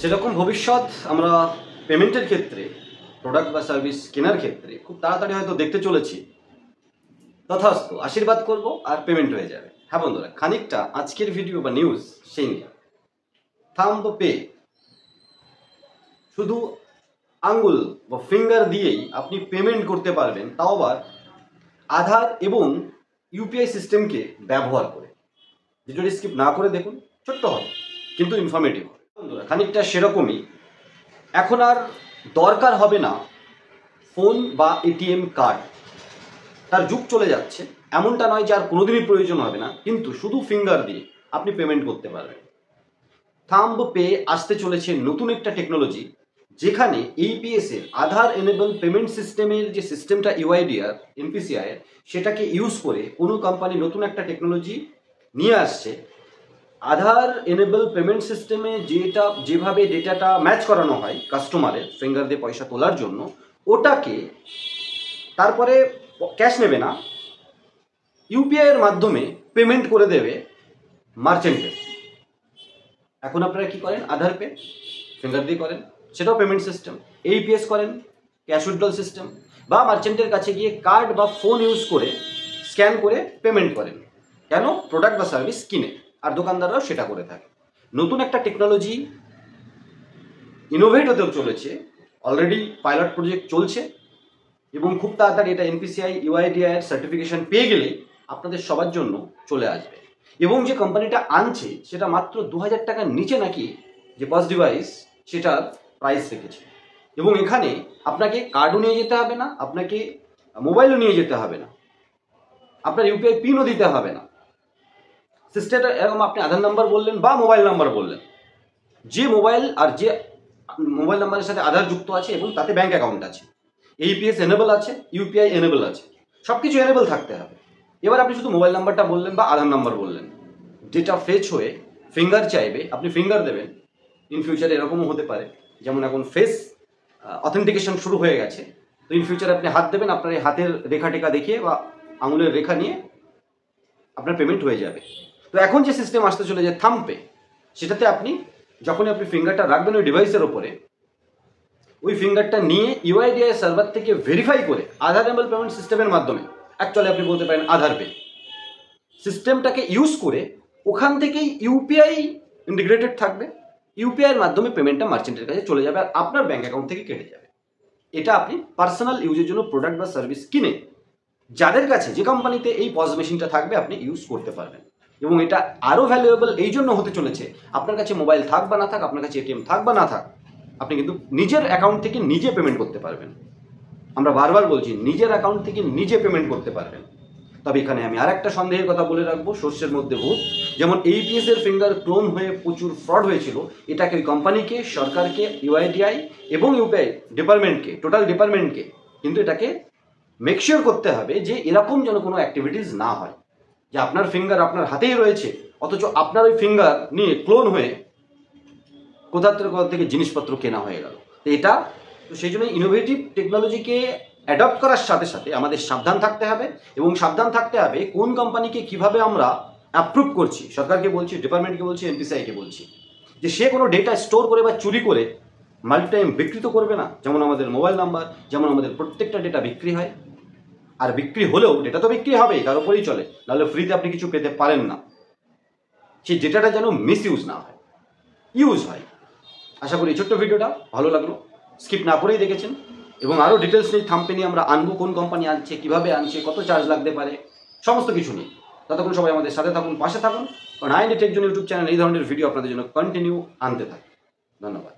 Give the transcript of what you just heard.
সেরকম ভবিষ্যৎ আমরা পেমেন্টের ক্ষেত্রে, প্রোডাক্ট বা সার্ভিস কেনার ক্ষেত্রে খুব তাড়াতাড়ি হয়তো দেখতে চলেছি। তথাস্তু, আশীর্বাদ করব আর পেমেন্ট হয়ে যাবে। হ্যাঁ বন্ধুরা, খানিকটা আজকের ভিডিও বা নিউজ সেই নিয়ে। থাম্ব পে, শুধু আঙ্গুল বা ফিঙ্গার দিয়েই আপনি পেমেন্ট করতে পারবেন, তাও আবার আধার এবং ইউপিআই সিস্টেমকে ব্যবহার করে। ভিডিওটি স্কিপ না করে দেখুন, ছোট্ট হবে কিন্তু ইনফরমেটিভ হবে। বন্ধুরা, খানিকটা সেরকমই। এখন আর দরকার হবে না ফোন বা এটিএম কার্ড, তার যুগ চলে যাচ্ছে। এমনটা নয় যে আর কোনোদিনই প্রয়োজন হবে না, কিন্তু শুধু ফিঙ্গার দিয়ে আপনি পেমেন্ট করতে পারবেন। থাম্ব পে আসতে চলেছে নতুন একটা টেকনোলজি, যেখানে এইপিএস এর আধার এনেবল পেমেন্ট সিস্টেমের যে সিস্টেমটা ইউআইডিআর এনপিসিআই এর, সেটাকে ইউজ করে কোনো কোম্পানি নতুন একটা টেকনোলজি নিয়ে আসছে। আধার এনেবল পেমেন্ট সিস্টেমে যেভাবে ডেটাটা ম্যাচ করানো হয় কাস্টমারের ফিঙ্গার দিয়ে পয়সা তোলার জন্য, ওটাকে তারপরে ক্যাশ নেবে না, ইউপিআই এর মাধ্যমে পেমেন্ট করে দেবে মার্চেন্টের। এখন আপনারা কি করেন? আধার পে ফিঙ্গার দিয়ে করেন, সেটাও পেমেন্ট সিস্টেম। এইপিএস করেন, ক্যাশ উইথড্রল সিস্টেম, বা মার্চেন্টের কাছে গিয়ে কার্ড বা ফোন ইউজ করে স্ক্যান করে পেমেন্ট করেন। কেন? প্রোডাক্ট বা সার্ভিস কিনে। আর দোকানদাররাও সেটা করে থাকে। নতুন একটা টেকনোলজি ইনোভেট হতেও চলেছে, অলরেডি পাইলট প্রজেক্ট চলছে, এবং খুব তাড়াতাড়ি এটা এনপিসিআই ইউআইডিআই এর সার্টিফিকেশন পেয়ে গেলে আপনাদের সবার জন্য চলে আসবে। এবং যে কোম্পানিটা আনছে সেটা মাত্র 2000 টাকার নিচে নাকি যে পজ ডিভাইস সেটার প্রাইস রেখেছে। এবং এখানে আপনাকে কার্ডও নিয়ে যেতে হবে না, আপনাকে মোবাইলও নিয়ে যেতে হবে না, আপনার ইউপিআই পিনও দিতে হবে না। সিস্টেমটা এরকম, আপনি আধার নাম্বার বললেন বা মোবাইল নাম্বার বললেন, যে মোবাইল আর যে মোবাইল নাম্বারের সাথে আধার যুক্ত আছে এবং তাতে ব্যাঙ্ক অ্যাকাউন্ট আছে, এইপিএস এনেবল আছে, ইউপিআই এনেবল আছে, সব কিছু এনেবল থাকতে হবে। এবার আপনি শুধু মোবাইল নাম্বারটা বললেন বা আধার নাম্বার বললেন, ডেটা ফেচ হয়ে ফিঙ্গার চাইবে, আপনি ফিঙ্গার দেবেন। ইন ফিউচারে এরকমও হতে পারে, যেমন এখন ফেস অথেন্টিকেশন শুরু হয়ে গেছে, তো ইন ফিউচারে আপনি হাত দেবেন, আপনার এই হাতের রেখা টেকা দেখিয়ে বা আঙুলের রেখা নিয়ে আপনার পেমেন্ট হয়ে যাবে। তো এখন যে সিস্টেম আসতে চলে যে থাম্ব পে, সেটাতে আপনি যখনই আপনি ফিঙ্গারটা রাখবেন ওই ডিভাইসের ওপরে, ওই ফিঙ্গারটা নিয়ে ইউআইডিআই সার্ভার থেকে ভেরিফাই করে আধার এনেবল পেমেন্ট সিস্টেমের মাধ্যমে, অ্যাকচুয়ালি আপনি বলতে পারেন আধার পে সিস্টেমটাকে ইউজ করে, ওখান থেকেই ইউপিআই ইন্টিগ্রেটেড থাকবে। ইউপিআই এর মাধ্যমে পেমেন্টটা মার্চেন্টের কাছে চলে যাবে আর আপনার ব্যাঙ্ক অ্যাকাউন্ট থেকে কেটে যাবে। এটা আপনি পার্সোনাল ইউজের জন্য প্রোডাক্ট বা সার্ভিস কিনে যাদের কাছে যে কোম্পানিতে এই পজ মেশিনটা থাকবে আপনি ইউজ করতে পারবেন। এবং এটা আরও ভ্যালুয়েবল এই জন্য হতে চলেছে, আপনার কাছে মোবাইল থাক বা না থাক, আপনার কাছে এটিএম থাক বা না থাক, আপনি কিন্তু নিজের অ্যাকাউন্ট থেকে নিজে পেমেন্ট করতে পারবেন। আমরা বারবার বলছি, নিজের অ্যাকাউন্ট থেকে নিজে পেমেন্ট করতে পারবেন। তবে এখানে আমি আর একটা সন্দেহের কথা বলে রাখবো, সর্ষের মধ্যে ভূত। যেমন এইপিএস এর ফিঙ্গার ক্লোন হয়ে প্রচুর ফ্রড হয়েছিল, এটাকে ওই কোম্পানিকে, সরকারকে, ইউআইডিআই এবং ইউপিআই ডিপার্টমেন্টকে, টোটাল ডিপার্টমেন্টকে কিন্তু এটাকে মেকশিওর করতে হবে যে এরকম যেন কোনো অ্যাক্টিভিটিস না হয়, যে আপনার ফিঙ্গার আপনার হাতেই রয়েছে, অথচ আপনার ওই ফিঙ্গার নিয়ে ক্লোন হয়ে কোথা থেকে জিনিসপত্র কেনা হয়ে গেল। তো এটা, তো সেই জন্য ইনোভেটিভ টেকনোলজিকে অ্যাডপ্ট করার সাথে সাথে আমাদের সাবধান থাকতে হবে। এবং সাবধান থাকতে হবে কোন কোম্পানিকে কিভাবে আমরা অ্যাপ্রুভ করছি। সরকারকে বলছি, ডিপার্টমেন্টকে বলছি, এনপিসিআইকে বলছি, যে সে কোনো ডেটা স্টোর করে বা চুরি করে মাল্টিটাইম বিকৃত করবে না। যেমন আমাদের মোবাইল নাম্বার, যেমন আমাদের প্রত্যেকটা ডেটা বিক্রি হয়, আর বিক্রি হলেও ডেটা তো বিক্রি হবেই, তার উপরেই চলে, নাহলে ফ্রিতে আপনি কিছু পেতে পারেন না। সেই ডেটাটা যেন মিস ইউজ না হয়, ইউজ হয়। আশা করি এই ছোট্ট ভিডিওটা ভালো লাগলো, স্কিপ না করেই দেখেছেন। এবং আরও ডিটেলস নিয়ে থাম্ব পে নিয়ে আমরা আনবো, কোন কোম্পানি আনছে, কীভাবে আনছে, কত চার্জ লাগতে পারে, সমস্ত কিছু নিয়ে। ততক্ষণ সবাই আমাদের সাথে থাকুন, পাশে থাকুন, কারণ IND tech zone YouTube channel এই ধরনের ভিডিও আপনাদের জন্য কন্টিনিউ আনতে থাকে। ধন্যবাদ।